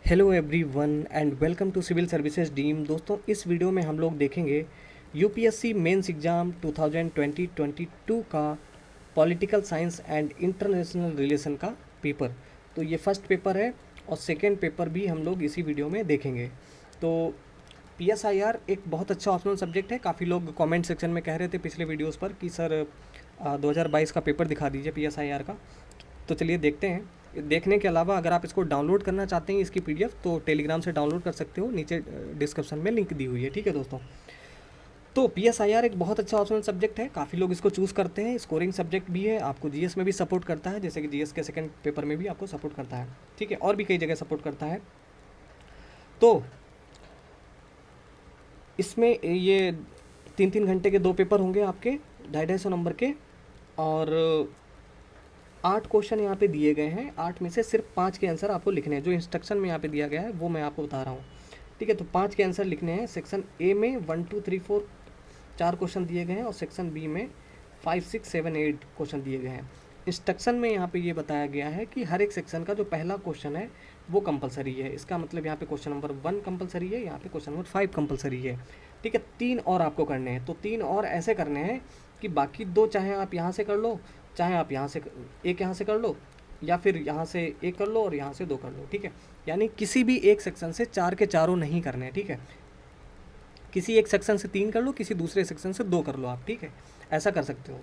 Hello everyone and welcome to civil services dream. दोस्तों, इस video में हम लोग देखेंगे यूपीएससी मेंस एग्ज़ाम 2020-22 का political science and international relation का पेपर। तो ये फर्स्ट पेपर है और सेकंड पेपर भी हम लोग इसी वीडियो में देखेंगे। तो पीएसआईआर एक बहुत अच्छा ऑप्शनल सब्जेक्ट है। काफ़ी लोग कमेंट सेक्शन में कह रहे थे पिछले वीडियोस पर कि सर 2022 का पेपर दिखा दीजिए पीएसआईआर का। तो चलिए देखते हैं। देखने के अलावा अगर आप इसको डाउनलोड करना चाहते हैं इसकी पीडीएफ तो टेलीग्राम से डाउनलोड कर सकते हो, नीचे डिस्क्रिप्शन में लिंक दी हुई है। ठीक है दोस्तों, तो पीएसआईआर एक बहुत अच्छा ऑप्शनल सब्जेक्ट है, काफ़ी लोग इसको चूज़ करते हैं। स्कोरिंग सब्जेक्ट भी है, आपको जीएस में भी सपोर्ट करता है, जैसे कि जीएस के सेकंड पेपर में भी आपको सपोर्ट करता है। ठीक है, और भी कई जगह सपोर्ट करता है। तो इसमें ये 3-3 घंटे के 2 पेपर होंगे आपके, 250-250 नंबर के, और 8 क्वेश्चन यहाँ पे दिए गए हैं। 8 में से सिर्फ 5 के आंसर आपको लिखने हैं। जो इंस्ट्रक्शन में यहाँ पे दिया गया है वो मैं आपको बता रहा हूँ। ठीक है, तो 5 के आंसर लिखने हैं। सेक्शन ए में 1 2 3 4 4 क्वेश्चन दिए गए हैं और सेक्शन बी में 5 6 7 8 क्वेश्चन दिए गए हैं। इंस्ट्रक्शन में यहाँ पे ये बताया गया है कि हर एक सेक्शन का जो पहला क्वेश्चन है वो कंपलसरी है। इसका मतलब यहाँ पे क्वेश्चन नंबर 1 कंपलसरी है, यहाँ पे क्वेश्चन नंबर 5 कंपलसरी है। ठीक है, 3 और आपको करने हैं। तो 3 और ऐसे करने हैं कि बाकी 2 चाहे आप यहाँ से कर लो, चाहे आप यहाँ से एक यहाँ से कर लो, या फिर यहाँ से एक कर लो और यहाँ से 2 कर लो। ठीक है, यानी किसी भी एक सेक्शन से 4 के चारों नहीं करने हैं। ठीक है, किसी एक सेक्शन से 3 कर लो, किसी दूसरे सेक्शन से 2 कर लो आप। ठीक है, ऐसा कर सकते हो।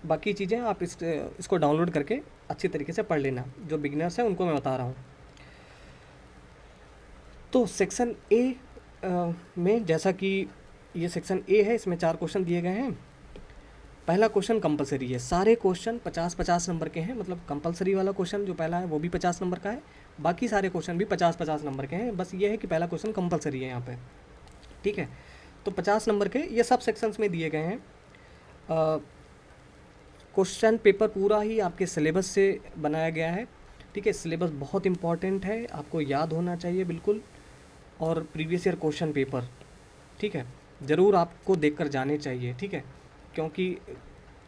बाकी चीज़ें आप इसको डाउनलोड करके अच्छी तरीके से पढ़ लेना। जो बिगिनर्स हैं उनको मैं बता रहा हूँ। तो सेक्शन ए में, जैसा कि ये सेक्शन ए है, इसमें 4 क्वेश्चन दिए गए हैं। पहला क्वेश्चन कंपलसरी है। सारे क्वेश्चन 50-50 नंबर के हैं, मतलब कंपलसरी वाला क्वेश्चन जो पहला है वो भी 50 नंबर का है, बाकी सारे क्वेश्चन भी 50-50 नंबर के हैं। बस ये है कि पहला क्वेश्चन कंपलसरी है यहाँ पे। ठीक है, तो 50 नंबर के ये सब सेक्शंस में दिए गए हैं। क्वेश्चन पेपर पूरा ही आपके सिलेबस से बनाया गया है। ठीक है, सिलेबस बहुत इंपॉर्टेंट है, आपको याद होना चाहिए बिल्कुल। और प्रीवियस ईयर क्वेश्चन पेपर, ठीक है, ज़रूर आपको देखकर जाने चाहिए। ठीक है, क्योंकि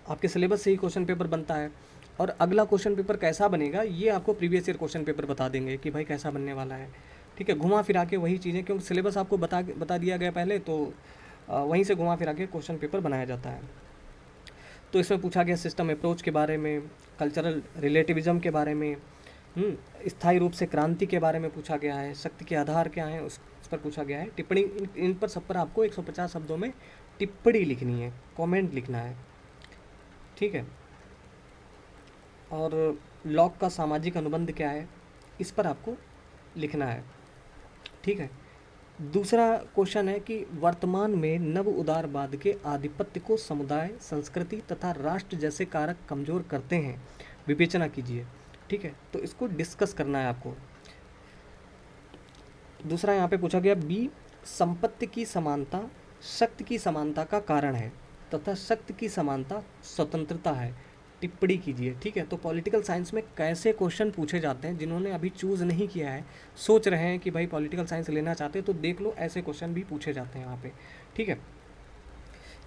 आपके सिलेबस से ही क्वेश्चन पेपर बनता है। और अगला क्वेश्चन पेपर कैसा बनेगा ये आपको प्रीवियस ईयर क्वेश्चन पेपर बता देंगे कि भाई कैसा बनने वाला है। ठीक है, घुमा फिरा के वही चीज़ें, क्योंकि सिलेबस आपको बता दिया गया पहले, तो वहीं से घुमा फिरा के क्वेश्चन पेपर बनाया जाता है। तो इसमें पूछा गया सिस्टम अप्रोच के बारे में, कल्चरल रिलेटिविज़म के बारे में, स्थायी रूप से क्रांति के बारे में पूछा गया है, शक्ति के आधार क्या हैं उस पर पूछा गया है। टिप्पणी इन पर सब पर आपको 150 शब्दों में टिप्पणी लिखनी है, कमेंट लिखना है। ठीक है, और लॉक का सामाजिक अनुबंध क्या है इस पर आपको लिखना है। ठीक है, दूसरा क्वेश्चन है कि वर्तमान में नव उदारवाद के आधिपत्य को समुदाय, संस्कृति तथा राष्ट्र जैसे कारक कमज़ोर करते हैं, विवेचना कीजिए। ठीक है, तो इसको डिस्कस करना है आपको। दूसरा यहाँ पे पूछा गया बी, संपत्ति की समानता शक्ति की समानता का कारण है तथा शक्ति की समानता स्वतंत्रता है, टिप्पणी कीजिए। ठीक है, तो पॉलिटिकल साइंस में कैसे क्वेश्चन पूछे जाते हैं, जिन्होंने अभी चूज़ नहीं किया है, सोच रहे हैं कि भाई पॉलिटिकल साइंस लेना चाहते हैं, तो देख लो ऐसे क्वेश्चन भी पूछे जाते हैं यहाँ पे। ठीक है,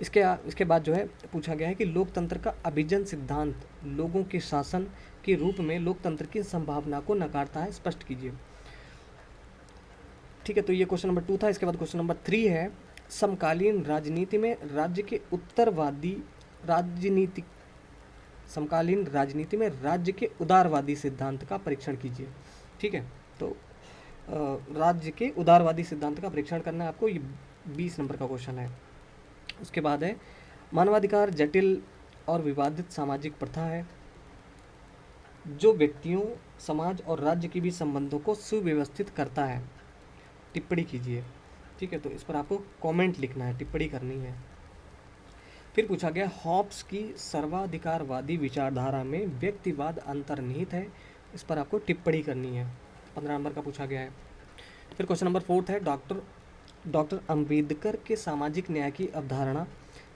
इसके बाद जो है पूछा गया है कि लोकतंत्र का अभिजन सिद्धांत लोगों के शासन के रूप में लोकतंत्र की संभावना को नकारता है, स्पष्ट कीजिए। ठीक है, तो ये क्वेश्चन नंबर 2 था। इसके बाद क्वेश्चन नंबर 3 है, समकालीन राजनीति में राज्य के उत्तरवादी राजनीति समकालीन राजनीति में राज्य के उदारवादी सिद्धांत का परीक्षण कीजिए। ठीक है, तो राज्य के उदारवादी सिद्धांत का परीक्षण करना है आपको। ये 20 नंबर का क्वेश्चन है। उसके बाद है मानवाधिकार जटिल और विवादित सामाजिक प्रथा है जो व्यक्तियों, समाज और राज्य के बीच संबंधों को सुव्यवस्थित करता है, टिप्पणी कीजिए। ठीक है, तो इस पर आपको कमेंट लिखना है, टिप्पणी करनी है। फिर पूछा गया हॉब्स की सर्वाधिकारवादी विचारधारा में व्यक्तिवाद अंतर्निहित है, इस पर आपको टिप्पणी करनी है। 15 नंबर का पूछा गया है। फिर क्वेश्चन नंबर 4 है, डॉक्टर अंबेडकर के सामाजिक न्याय की अवधारणा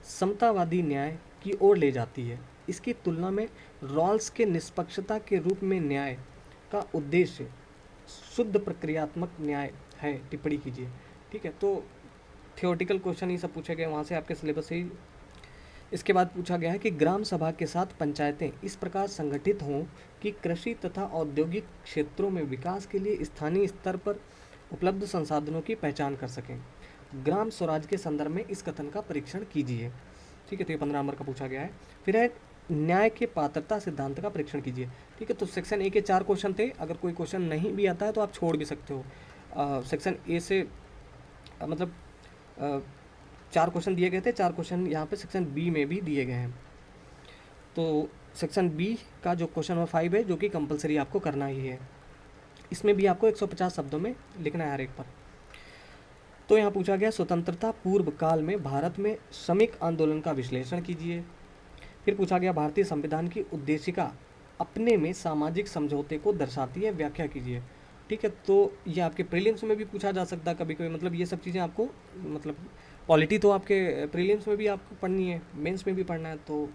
समतावादी न्याय की ओर ले जाती है। इसकी तुलना में रॉल्स के निष्पक्षता के रूप में न्याय का उद्देश्य शुद्ध प्रक्रियात्मक न्याय है, टिप्पणी कीजिए। ठीक है, तो थियोरटिकल क्वेश्चन ही सब पूछे गए वहाँ से, आपके सिलेबस से ही इसके बाद पूछा गया है कि ग्राम सभा के साथ पंचायतें इस प्रकार संगठित हों कि कृषि तथा औद्योगिक क्षेत्रों में विकास के लिए स्थानीय स्तर पर उपलब्ध संसाधनों की पहचान कर सकें। ग्राम स्वराज के संदर्भ में इस कथन का परीक्षण कीजिए। ठीक है, तो ये 15 नंबर का पूछा गया है। फिर है न्याय के पात्रता सिद्धांत का परीक्षण कीजिए। ठीक है, तो सेक्शन ए के 4 क्वेश्चन थे। अगर कोई क्वेश्चन नहीं भी आता है तो आप छोड़ भी सकते हो। सेक्शन ए से मतलब 4 क्वेश्चन दिए गए थे, 4 क्वेश्चन यहाँ पे सेक्शन बी में भी दिए गए हैं। तो सेक्शन बी का जो क्वेश्चन नंबर 5 है, जो कि कंपलसरी आपको करना ही है, इसमें भी आपको 150 शब्दों में लिखना है हर एक पर। तो यहाँ पूछा गया स्वतंत्रता पूर्व काल में भारत में श्रमिक आंदोलन का विश्लेषण कीजिए। फिर पूछा गया भारतीय संविधान की उद्देशिका अपने में सामाजिक समझौते को दर्शाती है, व्याख्या कीजिए। ठीक है, तो ये आपके प्रीलिम्स में भी पूछा जा सकता है कभी कभी, मतलब ये सब चीज़ें आपको मतलब पॉलिटी तो आपके प्रीलिम्स में भी आपको पढ़नी है, मेंस में भी पढ़ना है। तो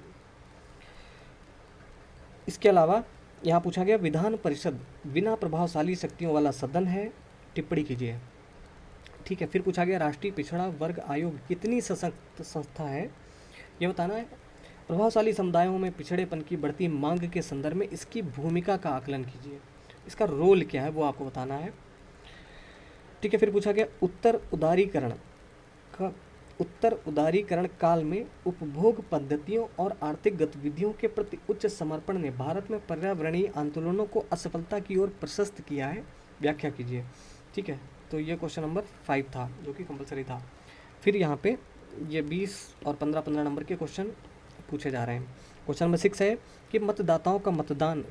इसके अलावा यहाँ पूछा गया विधान परिषद बिना प्रभावशाली शक्तियों वाला सदन है, टिप्पणी कीजिए। ठीक है, फिर पूछा गया राष्ट्रीय पिछड़ा वर्ग आयोग कितनी सशक्त संस्था है, ये बताना है। प्रभावशाली समुदायों में पिछड़ेपन की बढ़ती मांग के संदर्भ में इसकी भूमिका का आकलन कीजिए, इसका रोल क्या है वो आपको बताना है। ठीक है, फिर पूछा गया उत्तर उदारीकरण काल में उपभोग पद्धतियों और आर्थिक गतिविधियों के प्रति उच्च समर्पण ने भारत में पर्यावरणीय आंदोलनों को असफलता की ओर प्रशस्त किया है, व्याख्या कीजिए। ठीक है, तो ये क्वेश्चन नंबर 5 था जो कि कंपलसरी था। फिर यहाँ पे ये 20 और 15 नंबर के क्वेश्चन पूछे जा रहे हैं। क्वेश्चन नंबर 6 है कि मतदाताओं का मतदान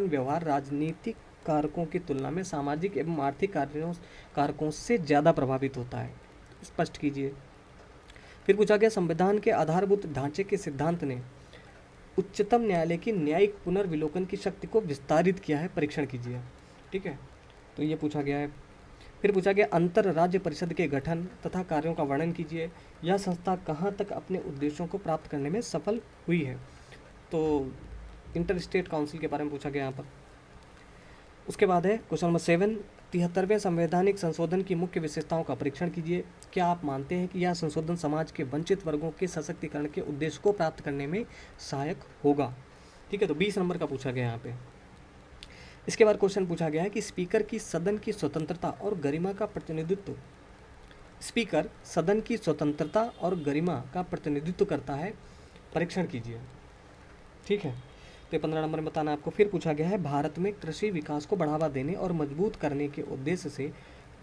व्यवहार राजनीतिक कारकों की तुलना में सामाजिक एवं आर्थिक कारकों से ज़्यादा प्रभावित होता है, स्पष्ट कीजिए। फिर पूछा गया संविधान के आधारभूत ढांचे के सिद्धांत ने उच्चतम न्यायालय की न्यायिक पुनर्विलोकन की शक्ति को विस्तारित किया है, परीक्षण कीजिए। ठीक है, तो ये पूछा गया है। फिर पूछा गया अंतर राज्य परिषद के गठन तथा कार्यों का वर्णन कीजिए, यह संस्था कहाँ तक अपने उद्देश्यों को प्राप्त करने में सफल हुई है। तो इंटर स्टेट काउंसिल के बारे में पूछा गया यहाँ पर। उसके बाद है क्वेश्चन नंबर 7 73वें संवैधानिक संशोधन की मुख्य विशेषताओं का परीक्षण कीजिए। क्या आप मानते हैं कि यह संशोधन समाज के वंचित वर्गों के सशक्तिकरण के उद्देश्य को प्राप्त करने में सहायक होगा। ठीक है, तो 20 नंबर का पूछा गया यहाँ पे। इसके बाद क्वेश्चन पूछा गया है कि स्पीकर की सदन की स्वतंत्रता और गरिमा का प्रतिनिधित्व करता है, परीक्षण कीजिए। ठीक है, तो 15 नंबर में बताना आपको। फिर पूछा गया है भारत में कृषि विकास को बढ़ावा देने और मजबूत करने के उद्देश्य से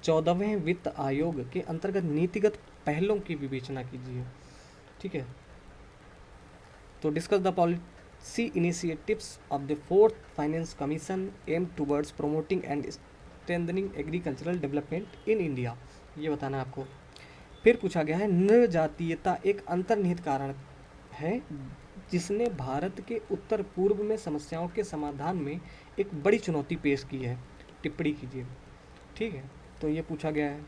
14वें वित्त आयोग के अंतर्गत नीतिगत पहलों की विवेचना कीजिए। ठीक है, तो discuss the policy initiatives of the 4th finance commission aim towards promoting and strengthening agricultural development in India, ये बताना है आपको। फिर पूछा गया है नृजातीयता एक अंतर्निहित कारण है जिसने भारत के उत्तर पूर्व में समस्याओं के समाधान में एक बड़ी चुनौती पेश की है, टिप्पणी कीजिए। ठीक है, तो ये पूछा गया है।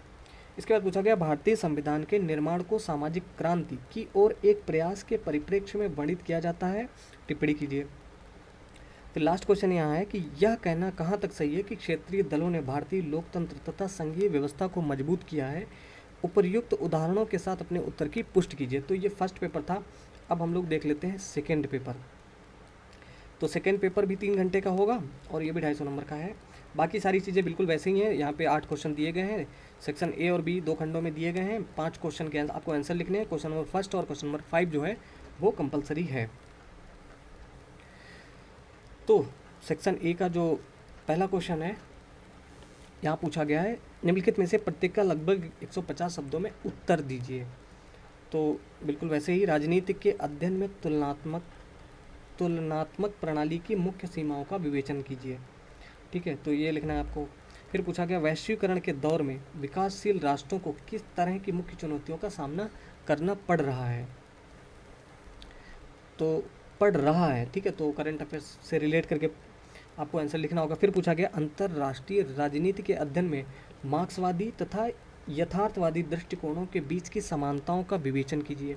इसके बाद पूछा गया भारतीय संविधान के निर्माण को सामाजिक क्रांति की ओर एक प्रयास के परिप्रेक्ष्य में वर्णित किया जाता है, टिप्पणी कीजिए। फिर लास्ट क्वेश्चन यहाँ है कि यह कहना कहाँ तक सही है कि क्षेत्रीय दलों ने भारतीय लोकतंत्र तथा संघीय व्यवस्था को मजबूत किया है, उपर्युक्त उदाहरणों के साथ अपने उत्तर की पुष्टि कीजिए। तो ये फर्स्ट पेपर था। अब हम लोग देख लेते हैं सेकेंड पेपर। तो सेकेंड पेपर भी 3 घंटे का होगा और ये भी 250 नंबर का है। बाकी सारी चीज़ें बिल्कुल वैसे ही हैं। यहाँ पे 8 क्वेश्चन दिए गए हैं, सेक्शन ए और बी 2 खंडों में दिए गए हैं। 5 क्वेश्चन के आपको आंसर लिखने हैं। क्वेश्चन नंबर फर्स्ट और क्वेश्चन नंबर 5 जो है वो कंपलसरी है। तो सेक्शन ए का जो पहला क्वेश्चन है यहाँ पूछा गया है निम्नलिखित में से प्रत्येक का लगभग 150 शब्दों में उत्तर दीजिए। तो बिल्कुल वैसे ही राजनीति के अध्ययन में तुलनात्मक प्रणाली की मुख्य सीमाओं का विवेचन कीजिए। ठीक है, तो ये लिखना है आपको। फिर पूछा गया वैश्वीकरण के दौर में विकासशील राष्ट्रों को किस तरह की मुख्य चुनौतियों का सामना करना पड़ रहा है, तो पढ़ रहा है। ठीक है, तो करंट अफेयर्स से रिलेट करके आपको आंसर लिखना होगा। फिर पूछा गया अंतर्राष्ट्रीय राजनीति के अध्ययन में मार्क्सवादी तथा यथार्थवादी दृष्टिकोणों के बीच की समानताओं का विवेचन कीजिए।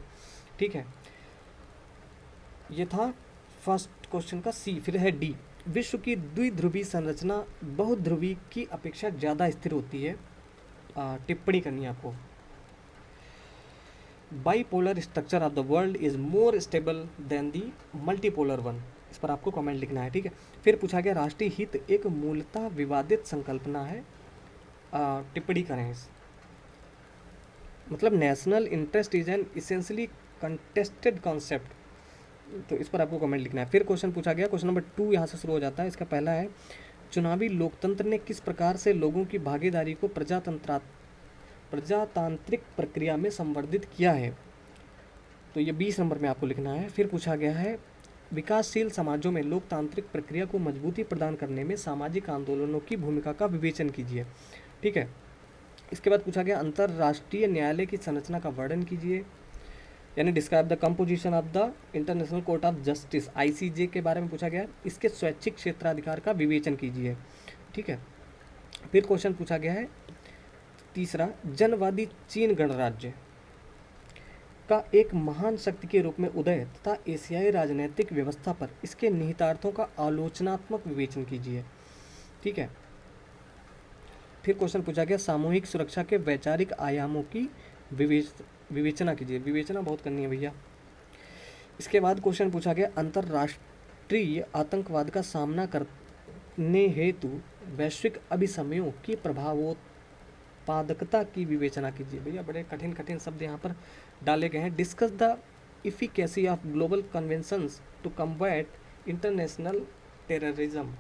ठीक है, ये था फर्स्ट क्वेश्चन का सी। फिर है डी, विश्व की द्विध्रुवी संरचना बहुध्रुवी की अपेक्षा ज़्यादा स्थिर होती है, टिप्पणी करनी है आपको। Bipolar structure of the world is more stable then the multipolar one. इस पर आपको कमेंट लिखना है, ठीक है। फिर पूछा गया राष्ट्रीय हित एक मूलतः विवादित संकल्पना है, टिप्पणी करें इस, मतलब national interest is an essentially contested concept, तो इस पर आपको कमेंट लिखना है। फिर क्वेश्चन पूछा गया, क्वेश्चन नंबर 2 यहाँ से शुरू हो जाता है। इसका पहला है चुनावी लोकतंत्र ने किस प्रकार से लोगों की भागीदारी को प्रजातांत्रिक प्रक्रिया में संवर्धित किया है, तो ये 20 नंबर में आपको लिखना है। फिर पूछा गया है विकासशील समाजों में लोकतांत्रिक प्रक्रिया को मजबूती प्रदान करने में सामाजिक आंदोलनों की भूमिका का विवेचन कीजिए, ठीक है। इसके बाद पूछा गया अंतर्राष्ट्रीय न्यायालय की संरचना का वर्णन कीजिए, यानी describe the composition of the international court of justice, ICJ के बारे में पूछा गया। इसके स्वैच्छिक क्षेत्राधिकार का विवेचन कीजिए, ठीक है। फिर क्वेश्चन पूछा गया है तीसरा, जनवादी चीन गणराज्य का एक महान शक्ति के रूप में उदय तथा एशियाई राजनीतिक व्यवस्था पर इसके निहितार्थों का आलोचनात्मक विवेचन कीजिए, ठीक है। फिर क्वेश्चन पूछा गया सामूहिक सुरक्षा के वैचारिक आयामों की विवेचना कीजिए, विवेचना बहुत करनी है भैया। इसके बाद क्वेश्चन पूछा गया अंतर्राष्ट्रीय आतंकवाद का सामना करने हेतु वैश्विक अभिसमयों की प्रभावोत्पादकता की विवेचना कीजिए। भैया बड़े कठिन कठिन शब्द यहाँ पर डाले गए हैं। Discuss the efficacy of global conventions to combat international terrorism,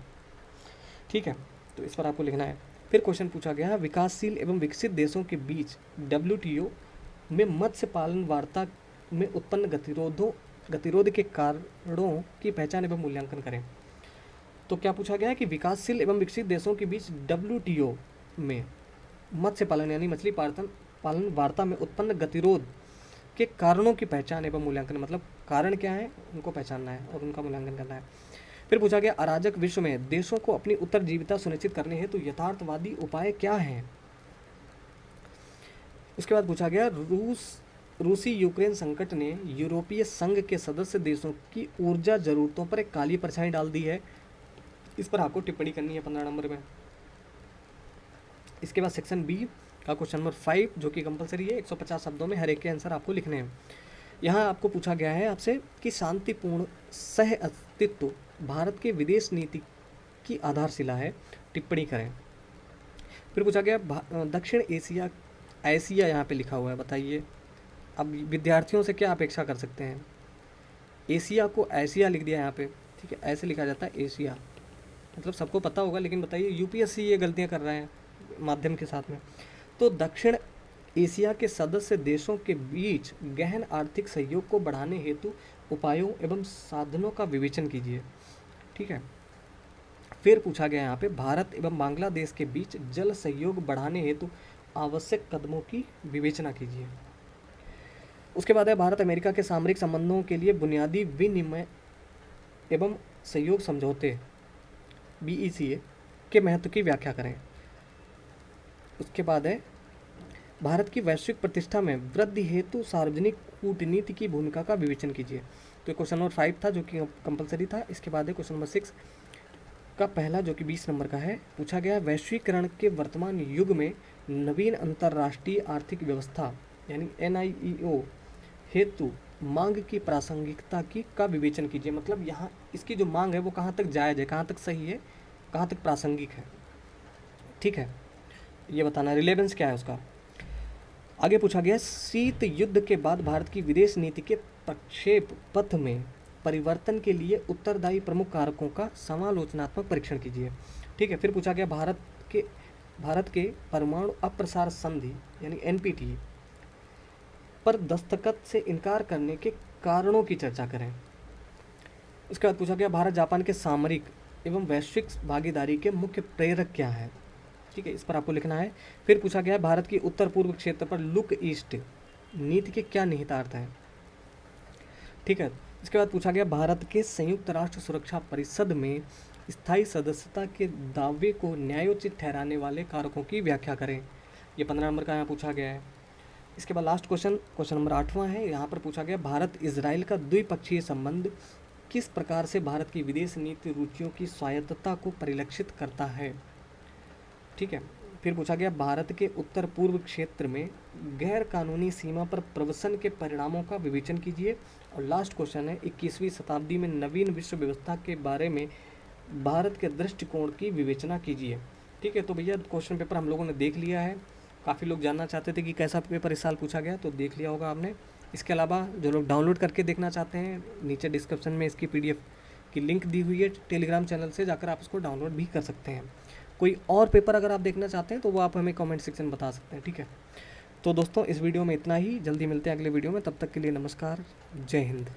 ठीक है, तो इस पर आपको लिखना है। फिर क्वेश्चन पूछा गया है विकासशील एवं विकसित देशों के बीच WTO में मत्स्य पालन वार्ता में उत्पन्न गतिरोध के कारणों की पहचान एवं मूल्यांकन करें। तो क्या पूछा गया है कि विकासशील एवं विकसित देशों के बीच WTO में मत्स्य पालन यानी मछली पालन वार्ता में उत्पन्न गतिरोध के कारणों की पहचान एवं मूल्यांकन, मतलब कारण क्या है उनको पहचानना है और उनका मूल्यांकन करना है। फिर पूछा गया अराजक विश्व में देशों को अपनी उत्तरजीविता सुनिश्चित करने हेतु यथार्थवादी उपाय क्या हैं। उसके बाद पूछा गया रूसी यूक्रेन संकट ने यूरोपीय संघ के सदस्य देशों की ऊर्जा जरूरतों पर एक काली परछाई डाल दी है। इस पर आपको टिप्पणी करनी है 15 नंबर में। इसके बाद सेक्शन बी का क्वेश्चन नंबर 5 जो कि कंपलसरी है, 150 शब्दों में हर एक के आंसर आपको लिखने हैं। यहाँ आपको पूछा गया है आपसे कि शांतिपूर्ण सह अस्तित्व भारत के विदेश नीति की आधारशिला है, टिप्पणी करें। फिर पूछा गया दक्षिण एशिया यहाँ पे लिखा हुआ है, बताइए अब विद्यार्थियों से क्या अपेक्षा कर सकते हैं। एशिया को एशिया लिख दिया यहाँ पे, ठीक है, ऐसे लिखा जाता है एशिया, मतलब सबको पता होगा, लेकिन बताइए यूपीएससी ये गलतियाँ कर रहे हैं माध्यम के साथ में। तो दक्षिण एशिया के सदस्य देशों के बीच गहन आर्थिक सहयोग को बढ़ाने हेतु उपायों एवं साधनों का विवेचन कीजिए, ठीक है। फिर पूछा गया यहाँ पे भारत एवं बांग्लादेश के बीच जल सहयोग बढ़ाने हेतु आवश्यक कदमों की विवेचना कीजिए। उसके बाद है भारत अमेरिका के सामरिक संबंधों के लिए बुनियादी विनिमय एवं सहयोग समझौते BECA के महत्व की व्याख्या करें। उसके बाद है भारत की वैश्विक प्रतिष्ठा में वृद्धि हेतु सार्वजनिक कूटनीति की भूमिका का विवेचन कीजिए। तो क्वेश्चन नंबर 5 था जो कि कंपलसरी था। इसके बाद है क्वेश्चन नंबर 6 का पहला जो कि 20 नंबर का है। पूछा गया वैश्वीकरण के वर्तमान युग में नवीन अंतर्राष्ट्रीय आर्थिक व्यवस्था यानी NIEO हेतु मांग की प्रासंगिकता की का विवेचन कीजिए। मतलब यहाँ इसकी जो मांग है वो कहाँ तक जायज़ है, कहाँ तक सही है, कहाँ तक प्रासंगिक है, ठीक है, ये बताना, रिलेवेंस क्या है उसका। आगे पूछा गया शीत युद्ध के बाद भारत की विदेश नीति के प्रक्षेप पथ में परिवर्तन के लिए उत्तरदायी प्रमुख कारकों का समालोचनात्मक परीक्षण कीजिए, ठीक है। फिर पूछा गया भारत के परमाणु अप्रसार संधि यानी NPT पर दस्तखत से इनकार करने के कारणों की चर्चा करें। उसके बाद पूछा गया भारत जापान के सामरिक एवं वैश्विक भागीदारी के मुख्य प्रेरक क्या है, ठीक है, इस पर आपको लिखना है। फिर पूछा गया भारत की उत्तर पूर्व क्षेत्र पर लुक ईस्ट नीति के क्या निहितार्थ हैं, ठीक है। इसके बाद पूछा गया भारत के संयुक्त राष्ट्र सुरक्षा परिषद में स्थायी सदस्यता के दावे को न्यायोचित ठहराने वाले कारकों की व्याख्या करें। ये 15 नंबर का यहाँ पूछा गया है। इसके बाद लास्ट क्वेश्चन नंबर 8वां है। यहाँ पर पूछा गया भारत इजराइल का द्विपक्षीय संबंध किस प्रकार से भारत की विदेश नीति रुचियों की स्वायत्तता को परिलक्षित करता है, ठीक है। फिर पूछा गया भारत के उत्तर पूर्व क्षेत्र में गैर कानूनी सीमा पर प्रवसन के परिणामों का विवेचन कीजिए। और लास्ट क्वेश्चन है 21वीं शताब्दी में नवीन विश्व व्यवस्था के बारे में भारत के दृष्टिकोण की विवेचना कीजिए। ठीक है, तो भैया क्वेश्चन पेपर हम लोगों ने देख लिया है। काफ़ी लोग जानना चाहते थे कि कैसा पेपर इस साल पूछा गया, तो देख लिया होगा आपने। इसके अलावा जो लोग डाउनलोड करके देखना चाहते हैं, नीचे डिस्क्रिप्शन में इसकी PDF की लिंक दी हुई है, टेलीग्राम चैनल से जाकर आप इसको डाउनलोड भी कर सकते हैं। कोई और पेपर अगर आप देखना चाहते हैं तो वो आप हमें कमेंट सेक्शन में बता सकते हैं। ठीक है, तो दोस्तों इस वीडियो में इतना ही, जल्दी मिलते हैं अगले वीडियो में, तब तक के लिए नमस्कार, जय हिंद।